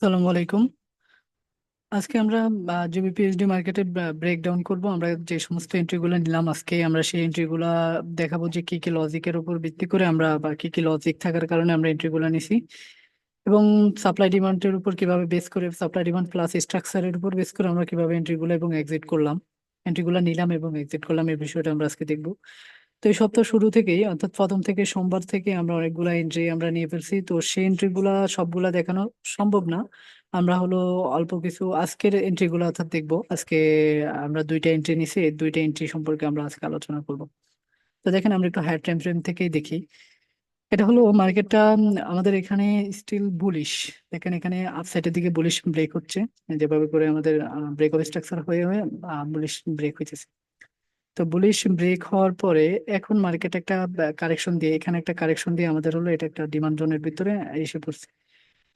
আসসালামু আলাইকুম। আজকে আমরা জিবি পিএইচডি মার্কেটে ব্রেকডাউন করব। আমরা যে সমস্ত এন্ট্রিগুলো নিলাম আজকে আমরা সেই এন্ট্রিগুলো দেখাবো যে কি কি লজিকের উপর ভিত্তি করে আমরা বা কি কি লজিক থাকার কারণে আমরা এন্ট্রিগুলো নিছি, এবং সাপ্লাই ডিমান্ডের উপর কিভাবে বেস করে, সাপ্লাই ডিমান্ড প্লাস স্ট্রাকচারের উপর বেস করে আমরা কিভাবে এন্ট্রিগুলো এবং এক্সিট করলাম, এন্ট্রিগুলো নিলাম এবং এক্সিট করলাম, এই বিষয়টা আমরা আজকে দেখবো। তো এই সপ্তাহ শুরু থেকেই অর্থাৎ প্রথম থেকে সোমবার থেকে আমরা অনেকগুলা এন্ট্রি আমরা নিয়ে ফেলছি। তো সেই এন্ট্রিগুলা সবগুলা দেখানো সম্ভব না। আমরা হলো অল্প কিছু আজকের এন্ট্রিগুলো অর্থাৎ দেখবো। আজকে আমরা দুইটা এন্ট্রি নিছি, এই দুইটা এন্ট্রি সম্পর্কে আমরা আজকে আলোচনা করব। তো দেখেন আমরা একটু হায়ার টাইম ফ্রেম থেকেই দেখি। এটা হলো মার্কেটটা আমাদের এখানে স্টিল বুলিশ। দেখেন এখানে আপসাইডের দিকে বুলিশ ব্রেক হচ্ছে, যেভাবে করে আমাদের ব্রেক অফ স্ট্রাকচার হয়ে হয়ে বুলিশ ব্রেক হইতেছে। তো বুলিশ ব্রেক হওয়ার পরে এখন মার্কেট একটা কারেকশন দিয়ে, এখানে একটা কারেকশন দিয়ে আমাদের হলো এটা একটা ডিমান্ড জোনের ভিতরে এসে পড়ছে।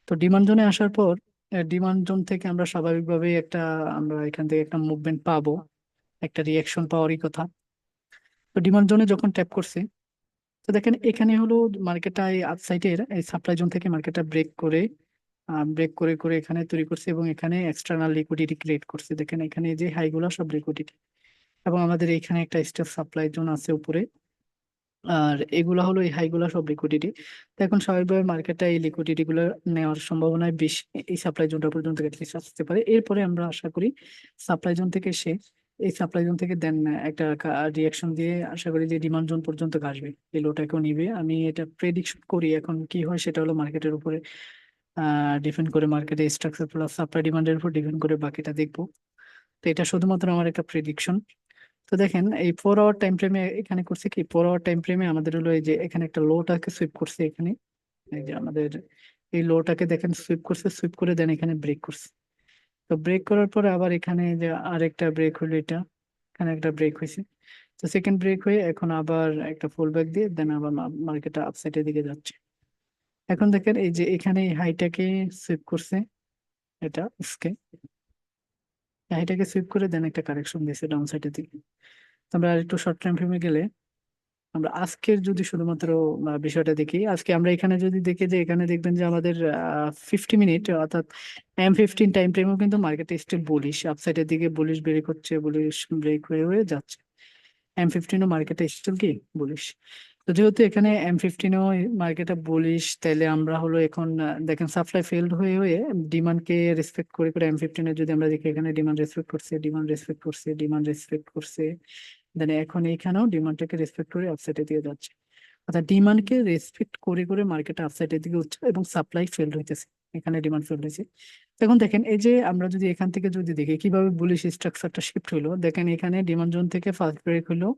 তো ডিমান্ড জোনে আসার পর ডিমান্ড জোন থেকে আমরা স্বাভাবিকভাবে আমরা এখান থেকে একটা মুভমেন্ট পাবো, একটা রিয়াকশন পাওয়ারই কথা। তো ডিমান্ড জোনে যখন ট্যাপ করছে, তো দেখেন এখানে হলো মার্কেটটা এই আপসাইডের এই সাপ্লাই জোন থেকে মার্কেটটা ব্রেক করে করে এখানে তৈরি করছে এবং এখানে এক্সটার্নাল লিকুইডিটি ক্রিয়েট করছে। দেখেন এখানে এই যে হাইগুলা সব লিকুইডিটি, এবং আমাদের এখানে একটা স্টেপ সাপ্লাই জোন আছে উপরে, আর এগুলা হলো এই হাইগুলা সব লিকুইডিটি। তো এখন স্বাভাবিকভাবে মার্কেটটা এই লিকুইডিটি গুলো নেওয়ার সম্ভাবনায় বেশি, এই সাপ্লাই জোনটা পর্যন্ত অ্যাটলিস্ট আসতে পারে। এরপরে আমরা আশা করি সাপ্লাই জোন থেকে এই সাপ্লাই জোন থেকে দেন একটা রিয়াকশন দিয়ে আশা করি যে ডিমান্ড জোন পর্যন্ত আসবে, এই লোটাকেও নিবে। আমি এটা প্রেডিকশন করি, এখন কি হয় সেটা হলো মার্কেটের উপরে ডিপেন্ড করে, মার্কেটের স্ট্রাকচার প্লাস সাপ্লাই ডিমান্ডের উপর ডিপেন্ড করে বাকিটা দেখবো। তো এটা শুধুমাত্র আমার একটা প্রেডিকশন। তো দেখেন এই 4 আওয়ার টাইম ফ্রেমে এখানে করছে কি, 4 আওয়ার টাইম ফ্রেমে আমাদের হলো এই যে এখানে একটা লোটাকে সুইপ করছে এখানে। এই যে আমাদের এই লোটাকে দেখেন সুইপ করছে, সুইপ করে দেন এখানে ব্রেক করছে। তো ব্রেক করার পরে আবার এখানে যে আরেকটা ব্রেক হলো, এটা এখানে একটা ব্রেক হয়েছে। তো সেকেন্ড ব্রেক হয়ে এখন আবার একটা ফুল ব্যাক দিয়ে দেন আবার মার্কেটটা আপসাইডের দিকে যাচ্ছে। এখন দেখেন এই যে এখানে এই হাইটাকে সুইপ করছে, এটা আজকে হাইটাকে সুইপ করে দেন একটা কারেকশন দিয়েছে ডাউন সাইডের দিকে। তো আমরা আরেকটু শর্ট টাইম ফ্রেমে গেলে আমরা আজকের যদি শুধুমাত্র বিষয়টা দেখি, আজকে আমরা এখানে যদি দেখি যে এখানে দেখবেন যে আমাদের 50 মিনিট অর্থাৎ M15 টাইম ফ্রেমেও কিন্তু মার্কেটে স্টিল বুলিশ, আপসাইডের দিকে বুলিশ ব্রেক হচ্ছে, বুলিশ ব্রেক হয়ে হয়ে যাচ্ছে। M15ও মার্কেটে স্টিল কি বুলিশ। তো যেহেতু এখানে M15ও মার্কেটে বুলিশ, তাইলে আমরা হলো এখন দেখেন সাপ্লাই ফেলড হয়ে হয়ে ডিমান্ডকে রেসপেক্ট করে করে M15 এর যদি আমরা দেখি, এখানে ডিমান্ড রেসপেক্ট করছে, ডিমান্ড রেসপেক্ট করছে, ডিমান্ড রেসপেক্ট করছে, দেন এখন এইখানেও ডিমান্ডটাকে রেসপেক্ট করে আপসাইডের দিকে যাচ্ছে। অর্থাৎ ডিমান্ডকে রেসপেক্ট করে করে মার্কেট আপসাইডের দিকে উঠছে এবং সাপ্লাই ফেল হইতেছে, এখানে ডিমান্ড ফেল হয়েছে। এখন দেখেন এই যে আমরা যদি এখান থেকে যদি দেখি কিভাবে বুলিশ স্ট্রাকচারটা শিফট হইলো, দেখেন এখানে ডিমান্ড জোন থেকে ফার্স্ট ব্রেক হইলো,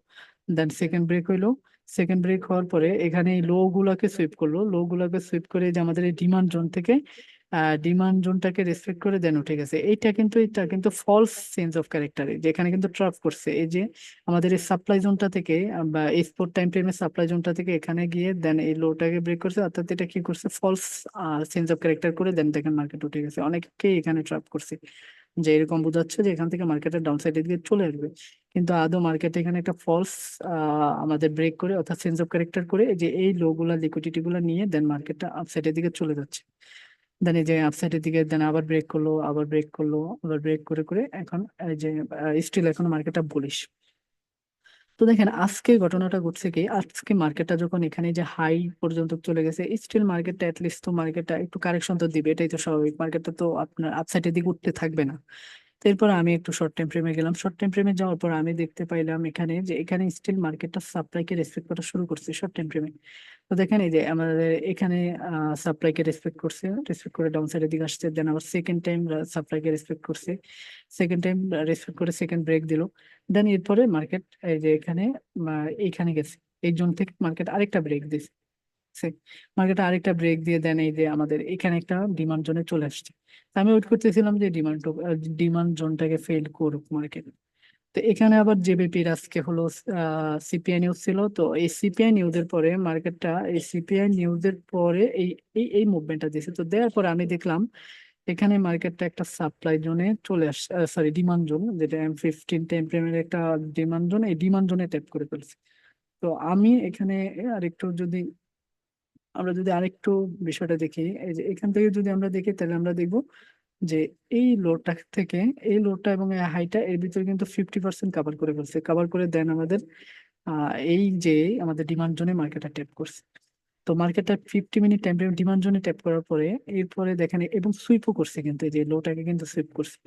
দেন সেকেন্ড ব্রেক হইলো। সেকেন্ড ব্রেক হওয়ার পরে এখানে এই লো গুলাকে সুইপ করলো, লো গুলাকে সুইপ করে এই যে আমাদের এই ডিমান্ড জোন থেকে ডিমান্ড জোনটাকে রেসপেক্ট করে দেন উঠে গেছে। এটা কিন্তু ফলস চেঞ্জ অফ ক্যারেক্টার, যেখানে কিন্তু ট্রাপ করছে এই যে আমাদের এই সাপ্লাই জোনটা থেকে বা এক্সপোর্ট টাইম ফ্রেমের সাপ্লাই জোনটা থেকে এখানে গিয়ে দেন এই লোটাকে ব্রেক করছে, অর্থাৎ এটা কি করছে, ফলস চেঞ্জ অফ ক্যারেক্টার করে দেন দেখেন মার্কেট উঠে গেছে। অনেককেই এখানে ট্রাপ করছে, যে এরকম বোঝাচ্ছে যে এখান থেকে মার্কেটের ডাউন সাইডের দিকে চলে আসবে, কিন্তু আদৌ মার্কেট এখানে একটা ফলস আমাদের ব্রেক করে অর্থাৎ চেঞ্জ অফ ক্যারেক্টার করে এই যে এই লো গুলা লিকুইডিটি গুলা নিয়ে দেন মার্কেটটা আপসাইডের দিকে চলে যাচ্ছে। দেন এই যে আপসাইডের দিকে দেন আবার ব্রেক করলো, আবার ব্রেক করলো, আবার ব্রেক করে করে এখন এই যে স্টিল এখন মার্কেটটা বুলিশ। তো দেখেন আজকে ঘটনাটা ঘটছে কি, আজকে মার্কেটটা যখন এখানে যে হাই পর্যন্ত চলে গেছে, স্টিল মার্কেটটা লিস্ট তো মার্কেটটা একটু কারেকশন তো দিবে, এটাই তো স্বাভাবিক। মার্কেটটা তো আপনার আপসাইডের দিকে উঠতে থাকবে না। তো এরপর আমি একটু শর্ট টাইম ফ্রেমে গেলাম, শর্ট টাইম ফ্রেমে যাওয়ার পর আমি দেখতে পাইলাম এখানে যে এখানে স্টিল মার্কেটটা সাপ্লাইকে রেসপেক্ট করা শুরু করছে শর্ট টাইম ফ্রেমে। তো দেখেন এই যে আমাদের এখানে সাপ্লাইকে রেসপেক্ট করছে, রেসপেক্ট করে ডাউন সাইডের দিকে আসছে, দেন আবার সেকেন্ড টাইম সাপ্লাইকে রেসপেক্ট করছে, সেকেন্ড টাইম রেসপেক্ট করে সেকেন্ড ব্রেক দিল। দেন এরপরে মার্কেট এই যে এখানে এইখানে গেছে, এই জোন থেকে মার্কেট আরেকটা ব্রেক দিছে, মার্কেটে আরেকটা ব্রেক দিয়ে দেন এই যে আমাদের এখানে একটা ডিমান্ড জোনে চলে আসছে। তো আমি ওয়েট করতেছিলাম যে ডিমান্ড জোনটাকে ফেল করুক মার্কেট। তো এখানে আবার জেবিপির আজকে হলো সিপিআই নিউজ ছিল। তো এই সিপিআই নিউজের পরে মার্কেটটা, এই সিপিআই নিউজের পরে এই এই এই মুভমেন্টটা দিয়েছে। তো দেওয়ার পরে আমি দেখলাম এখানে মার্কেটটা একটা সাপ্লাই জোনে চলে আসছে, সরি ডিমান্ড জোন, যেটা M15 টাইম ফ্রেমের একটা ডিমান্ড জোন, এই ডিমান্ড জোনে ট্যাপ করে ফেলছে। তো আমি এখানে আরেকটু যদি আমরা যদি আরেকটু বিষয়টা দেখি, এই যে এখান থেকে যদি আমরা দেখি তাহলে আমরা দেখবো যে এই লোডটা থেকে এই লোডটা এবং এই হাইটা এর ভিতরে কিন্তু 50% কাভার করে ফেলছে, কাভার করে দেন আমাদের এই যে আমাদের ডিমান্ড জোনে মার্কেটটা ট্যাপ করছে। তো মার্কেটটা 50 মিনিট টাইম ফ্রেম ডিমান্ড জোনে ট্যাপ করার পরে এরপরে দেখেন এবং সুইপও করছে, কিন্তু এই যে লোটাকে কিন্তু সুইপ করছে।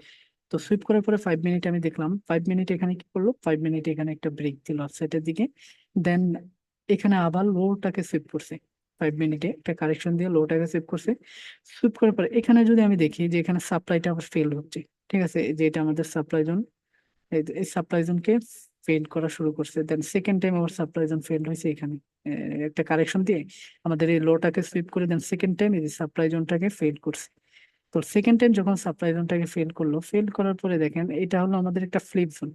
তো সুইপ করার পরে 5 মিনিট আমি দেখলাম, 5 মিনিট এখানে কি করলো, 5 মিনিট এখানে একটা ব্রেক দিল আপসাইডের দিকে। দেন এখানে আবার লোটাকে সুইপ করছে, 5 মিনিটে একটা কারেকশন দিয়ে লোটাকে সুইপ করছে। সুইপ করার পরে এখানে যদি আমি দেখি যে এখানে সাপ্লাইটা আবার ফেল হচ্ছে, ঠিক আছে, এই যে এটা আমাদের সাপ্লাই জোন, এই সাপ্লাই জোনকে ফেল করা শুরু করছে। দেন সেকেন্ড টাইম আবার সাপ্লাই জোন ফেল হয়েছে এখানে, একটা কারেকশন দিয়ে আমাদের এই লোটাকে সুইপ করে দেন সেকেন্ড টাইম এই যে সাপ্লাই জোনটাকে ফেল করছে। তো সেকেন্ড টাইম যখন সাপ্লাই জোনটাকে ফেল করলো, ফেল করার পরে দেখেন এটা হলো আমাদের একটা ফ্লিপ জোন।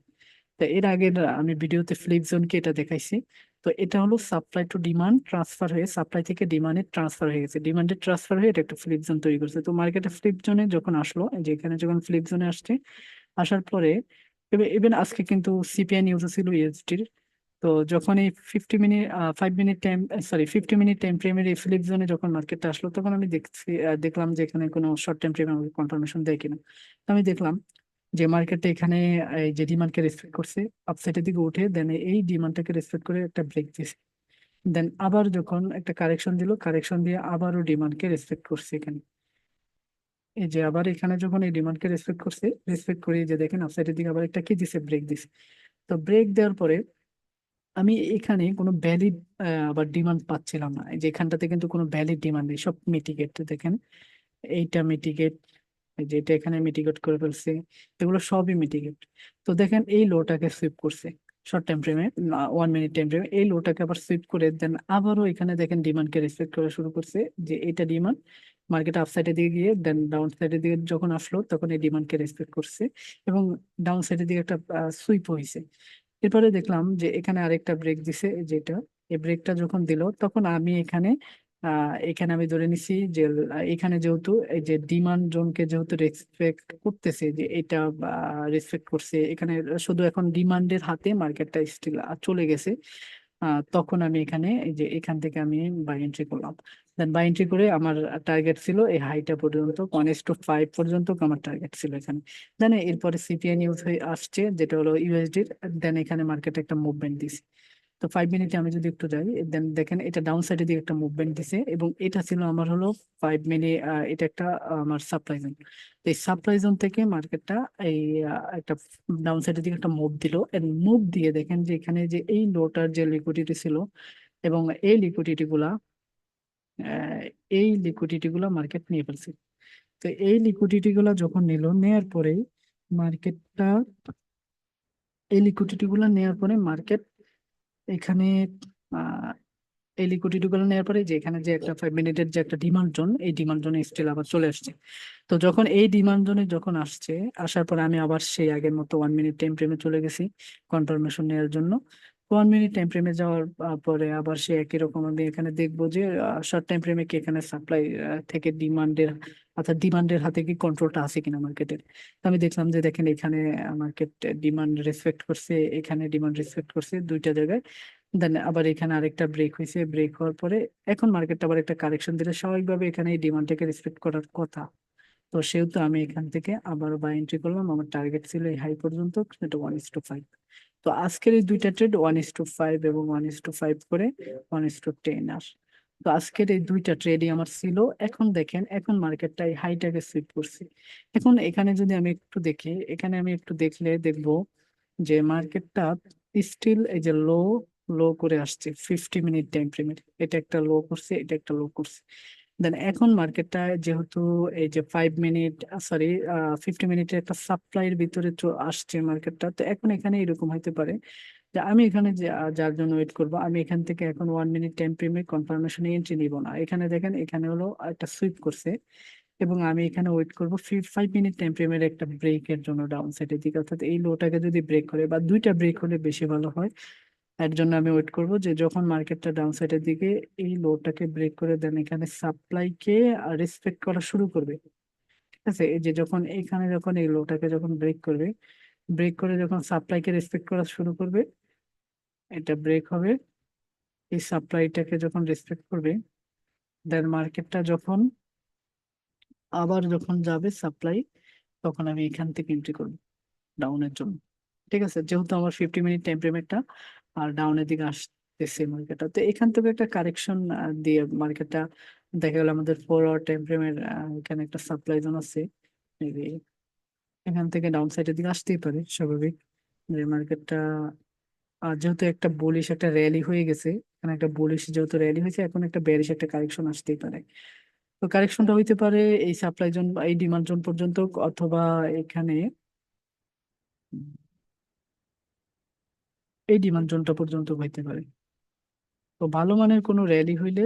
তো এর আগে আমি ভিডিওতে ফ্লিপ জোনকে এটা দেখাইছি। তো এটা হলো সাপ্লাই টু ডিমান্ড ট্রান্সফার হয়ে সাপ্লাই থেকে ডিমান্ডে ট্রান্সফার হয়ে গেছে, ডিমান্ডে ট্রান্সফার হয়ে এটা একটা ফ্লিপ জোন তৈরি করছে। তো মার্কেটে ফ্লিপ জোনে যখন আসলো, এই যে এখানে যখন ফ্লিপ জোনে আসছে, আসার পরে ইভেন আজকে কিন্তু সিপিআই নিউজও ছিল ইএসটির। তো যখন এই 50 minute 5 minute time, sorry 50 minute time ফ্রেমের এই ফ্লিপ জোনে যখন মার্কেটটা আসলো, তখন আমি দেখছি দেখলাম যে এখানে কোনো শর্ট টাইম ফ্রেম আমাকে কনফার্মেশন দেয় কিনা। তো আমি দেখলাম যে মার্কেটটা এখানে এই যে ডিমান্ডকে রেসপেক্ট করছে, আপসাইডের দিকে উঠে দেন এই ডিমান্ডটাকে রেসপেক্ট করে একটা ব্রেক দিয়েছে। দেন আবার যখন একটা কারেকশন দিল, কারেকশন দিয়ে আবারও ডিমান্ডকে রেসপেক্ট করছে এখানে। এই যে আবার এখানে যখন এই ডিমান্ডকে রেসপেক্ট করছে, রেসপেক্ট করে এই যে দেখেন আপসাইডের দিকে আবার একটা কি দিছে, ব্রেক দিছে। তো ব্রেক দেওয়ার পরে আমি এখানে কোনো ভ্যালিড আবার ডিমান্ড পাচ্ছিলাম না, এই যে এখানটাতে কিন্তু কোনো ভ্যালিড ডিমান্ড নেই, সব মিটিগেট। দেখেন এইটা মিটিগেট, এই যে এটা এখানে মিটিগেট করে ফেলছে, এগুলো সবই মিটিগেট। তো দেখেন এই লোটাকে সুইপ করছে শর্ট টাইম ফ্রেমে, 1 মিনিট টাইম ফ্রেমে এই লোটাকে আবার সুইপ করে দেন আবারও এখানে দেখেন ডিমান্ডকে রেসপেক্ট করা শুরু করছে, যে এটা ডিমান্ড মার্কেট আপ সাইডের দিকে গিয়ে দেন ডাউন সাইডের দিকে যখন আসলো তখন এই ডিমান্ডকে রেসপেক্ট করছে এবং ডাউন সাইডের দিকে একটা সুইপ হয়েছে। এরপরে দেখলাম যে এখানে আরেকটা ব্রেক দিছে, যেটা এই ব্রেকটা যখন দিল তখন আমি এখানে এখানে আমি ধরে নিছি যে এখানে যেহেতু এই যে ডিমান্ড জোনকে যেহেতু রেসপেক্ট করতেছে, যে এটা রেসপেক্ট করছে এখানে, শুধু এখন ডিমান্ডের হাতে মার্কেটটা স্টিল চলে গেছে। তখন আমি এখানে এই যে এখান থেকে আমি বাই এন্ট্রি করলাম। দেন বাই এন্ট্রি করে আমার টার্গেট ছিল এই হাইটা পর্যন্ত, 1:5 পর্যন্ত আমার টার্গেট ছিল এখানে। দেন এরপরে সিপিআই নিউজ হয়ে আসছে যেটা হলো ইউএসডির। দেন এখানে মার্কেটে একটা মুভমেন্ট দিছে। তো 5 মিনিটে আমি যদি একটু যাই, দেন দেখেন এটা ডাউন সাইডে দিকে একটা মুভমেন্ট দিছে এবং এটা ছিল আমার হলো 5 মিনিট, এটা একটা আমার সাপ্লাই জোন। তো এই সাপ্লাই জোন থেকে মার্কেটটা এই একটা ডাউন সাইডের দিকে একটা মুভ দিল, এন্ড মুভ দিয়ে দেখেন যে এখানে যে এই লোটার যে লিকুইডিটি ছিল এবং এই লিকুইডিটি গুলা আহ, এই লিকুইডিটি গুলা মার্কেট নিয়ে ফেলছে। তো এই লিকুইডিটি গুলা যখন নিল, নেয়ার পরে মার্কেটটা এই লিকুইডিটি গুলা নেয়ার পরে মার্কেট এখানে এই লিকুইডিটি গুলো নেওয়ার পরে যে এখানে যে একটা 5 মিনিটের যে একটা ডিমান্ড জোন, এই ডিমান্ড জোনে স্টিল আবার চলে আসছে। তো যখন এই ডিমান্ড জোনে যখন আসছে, আসার পরে আমি আবার সেই আগের মতো 1 মিনিট টাইম ফ্রেমে চলে গেছি কনফার্মেশন নেওয়ার জন্য। 1 মিনিট টাইম ফ্রেমে যাওয়ার পরে আবার সে একই রকম আমি এখানে দেখবো যে শর্ট টাইম ফ্রেমে কি এখানে সাপ্লাই থেকে ডিমান্ডের, অর্থাৎ ডিমান্ডের হাতে কি কন্ট্রোলটা আছে কিনা মার্কেটের। তো আমি দেখলাম যে দেখেন এখানে মার্কেট ডিমান্ড রেসপেক্ট করছে, এখানে ডিমান্ড রেসপেক্ট করছে দুইটা জায়গায়। দেন আবার এখানে আরেকটা ব্রেক হয়েছে, ব্রেক হওয়ার পরে এখন মার্কেটটা আবার একটা কারেকশন দিলে স্বাভাবিকভাবে এখানে এই ডিমান্ডটাকে রেসপেক্ট করার কথা। তো সেহেতু আমি এখান থেকে আবার বাই এন্ট্রি করলাম, আমার টার্গেট ছিল এই হাই পর্যন্ত, এটা 1:5। তো আজকের এই দুইটা ট্রেড 1:5 এবং 1:5 করে 1:10 আর। তো আজকের এই দুইটা ট্রেডই আমার ছিল। এখন দেখেন এখন মার্কেটটা এই হাইটাকে সুইপ করছে। এখন এখানে যদি আমি একটু দেখি, এখানে আমি একটু দেখলে দেখবো যে মার্কেটটা স্টিল এই যে লো লো করে আসছে 50 মিনিট টাইম ফ্রেমের, এটা একটা লো করছে, এটা একটা লো করছে। দেন এখন মার্কেটটা যেহেতু এই যে 5 মিনিট, সরি 50 মিনিটের একটা সাপ্লাইয়ের ভিতরে আসছে মার্কেটটা, তো এখন এখানে এরকম হতে পারে যে আমি এখানে যার জন্য ওয়েট করব, আমি এখান থেকে এখন 1 মিনিট টাইম ফ্রেমে কনফার্মেশনে এন্ট্রি নিব না। এখানে দেখেন এখানে হলো একটা সুইপ করছে এবং আমি এখানে ওয়েট করবো 5 মিনিট টাইম ফ্রেমের একটা ব্রেকের জন্য ডাউন সাইডের দিকে, অর্থাৎ এই লোটাকে যদি ব্রেক করে বা দুইটা ব্রেক হলে বেশি ভালো হয়। এর জন্য আমি ওয়েট করব যে যখন মার্কেটটা ডাউন সাইডের দিকে এই লোটাকে ব্রেক করে দেন এখানে সাপ্লাইকে রেসপেক্ট করা শুরু করবে, ঠিক আছে। এই যে যখন এখানে যখন এই লোটাকে যখন ব্রেক করবে, ব্রেক করে যখন সাপ্লাইকে রেসপেক্ট করা শুরু করবে, এটা ব্রেক হবে, এই সাপ্লাইটাকে যখন রেসপেক্ট করবে দেন মার্কেটটা যখন আবার যখন যাবে সাপ্লাই, তখন আমি এখান থেকে এন্ট্রি করবো ডাউনের জন্য। ঠিক আছে, যেহেতু আমার 50 মিনিট টাইম ফ্রেম একটা, আর ডাউনের দিকে আসতেছে মার্কেটটা, তো এখান থেকে একটা কারেকশন দিয়ে মার্কেটটা দেখা গেল আমাদের 4 আওয়ার টাইম ফ্রেমের এখানে একটা সাপ্লাই জোন আছে। Maybe এখান থেকে ডাউন সাইডের দিকে আসতেই পারে স্বাভাবিক। যে মার্কেটটা যেহেতু একটা বুলিশ একটা র্যালি হয়ে গেছে, এখানে একটা বুলিশ যেহেতু র্যালি হয়েছে, এখন একটা বেয়ারিশ একটা কারেকশন আসতেই পারে। তো কারেকশনটা হইতে পারে এই সাপ্লাই জোন বা এই ডিমান্ড জোন পর্যন্ত, অথবা এখানে এই ডিমান্ড জোনটা পর্যন্ত হইতে পারে। তো ভালো মানের কোনো র্যালি হইলে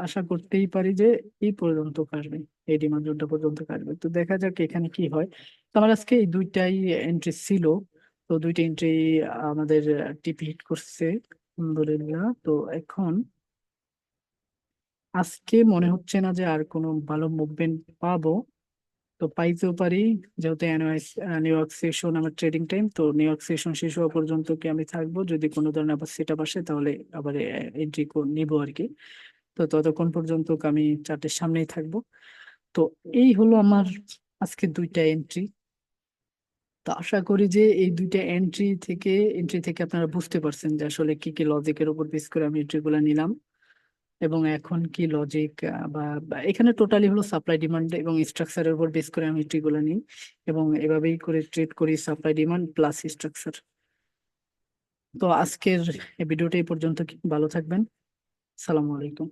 আশা করতেই পারি যে এই পর্যন্ত কাটবে, এই ডিমান্ড জোনটা পর্যন্ত কাটবে। তো দেখা যাক এখানে কি হয়। তো আমার আজকে এই দুইটাই এন্ট্রি ছিল। তো দুইটা এন্ট্রি আমাদের টিপি হিট করছে আলহামদুলিল্লাহ। তো এখন আজকে মনে হচ্ছে না যে আর কোনো ভালো মুভমেন্ট পাবো। তো পাইতেও পারি, যেহেতু নিউ ইয়র্ক সেশন আমার ট্রেডিং টাইম, তো নিউ ইয়র্ক সেশন শেষ হওয়া পর্যন্ত কি আমি থাকবো, যদি কোনো ধরনের আবার সেট আপ আসে তাহলে আবার এন্ট্রি নিবো আর কি। তো ততক্ষণ পর্যন্ত আমি চার্টের সামনেই থাকবো। তো এই হলো আমার আজকে দুইটা এন্ট্রি। তো আশা করি যে এই দুইটা এন্ট্রি থেকে আপনারা বুঝতে পারছেন যে আসলে কি কি লজিকের উপর বেস করে আমি এন্ট্রি গুলা নিলাম, এবং এখন কি লজিক বা এখানে টোটালি হলো সাপ্লাই ডিমান্ড এবং স্ট্রাকচারের উপর বেস করে আমি এন্ট্রি গুলা নিই, এবং এভাবেই করে ট্রেড করি সাপ্লাই ডিমান্ড প্লাস স্ট্রাকচার। তো আজকের এই ভিডিওটা এই পর্যন্ত, ভালো থাকবেন। সালামু আলাইকুম।